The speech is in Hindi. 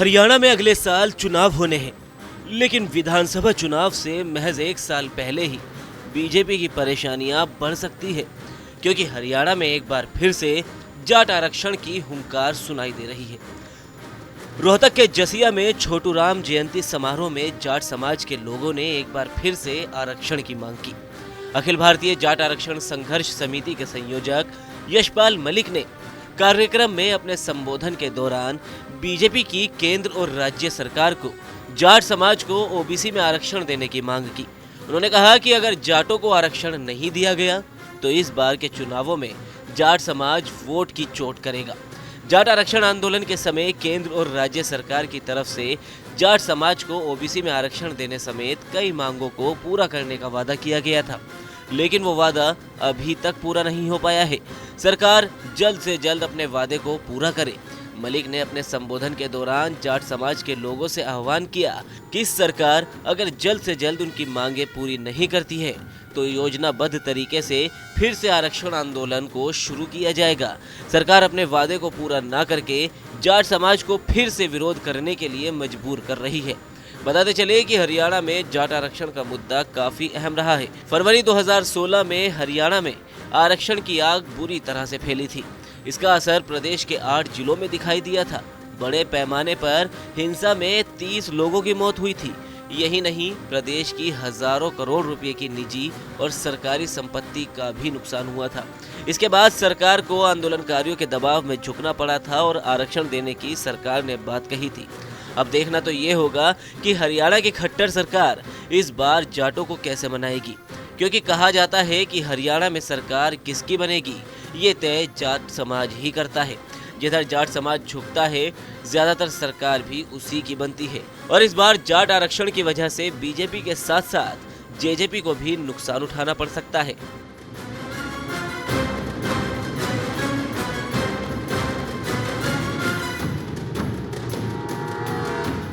हरियाणा में अगले साल चुनाव होने हैं, लेकिन विधानसभा चुनाव से महज एक साल पहले ही बीजेपी की परेशानियां बढ़ सकती है, क्योंकि हरियाणा में एक बार फिर से जाट आरक्षण की हुंकार सुनाई दे रही है। रोहतक के जसिया में छोटू राम जयंती समारोह में जाट समाज के लोगों ने एक बार फिर से आरक्षण की मांग की। अखिल भारतीय जाट आरक्षण संघर्ष समिति के संयोजक यशपाल मलिक ने कार्यक्रम में अपने संबोधन के दौरान बीजेपी की केंद्र और राज्य सरकार को जाट समाज को ओबीसी में आरक्षण देने की मांग की। उन्होंने कहा कि अगर जाटों को आरक्षण नहीं दिया गया तो इस बार के चुनावों में जाट समाज वोट की चोट करेगा। जाट आरक्षण आंदोलन के समय केंद्र और राज्य सरकार की तरफ से जाट समाज को ओबीसी में आरक्षण देने समेत कई मांगों को पूरा करने का वादा किया गया था, लेकिन वो वादा अभी तक पूरा नहीं हो पाया है। सरकार जल्द से जल्द अपने वादे को पूरा करे। मलिक ने अपने संबोधन के दौरान जाट समाज के लोगों से आह्वान किया कि सरकार अगर जल्द से जल्द उनकी मांगे पूरी नहीं करती है तो योजनाबद्ध तरीके से फिर से आरक्षण आंदोलन को शुरू किया जाएगा। सरकार अपने वादे को पूरा न करके जाट समाज को फिर से विरोध करने के लिए मजबूर कर रही है। बताते चले कि हरियाणा में जाट आरक्षण का मुद्दा काफी अहम रहा है। फरवरी 2016 में हरियाणा में आरक्षण की आग बुरी तरह से फैली थी। इसका असर प्रदेश के 8 जिलों में दिखाई दिया था। बड़े पैमाने पर हिंसा में 30 लोगों की मौत हुई थी। यही नहीं, प्रदेश की हजारों करोड़ रुपए की निजी और सरकारी संपत्ति का भी नुकसान हुआ था। इसके बाद सरकार को आंदोलनकारियों के दबाव में झुकना पड़ा था और आरक्षण देने की सरकार ने बात कही थी। अब देखना तो ये होगा कि हरियाणा की खट्टर सरकार इस बार जाटों को कैसे मनाएगी, क्योंकि कहा जाता है कि हरियाणा में सरकार किसकी बनेगी ये तय जाट समाज ही करता है। जिधर जाट समाज झुकता है, ज्यादातर सरकार भी उसी की बनती है। और इस बार जाट आरक्षण की वजह से बीजेपी के साथ साथ जेजेपी को भी नुकसान उठाना पड़ सकता है।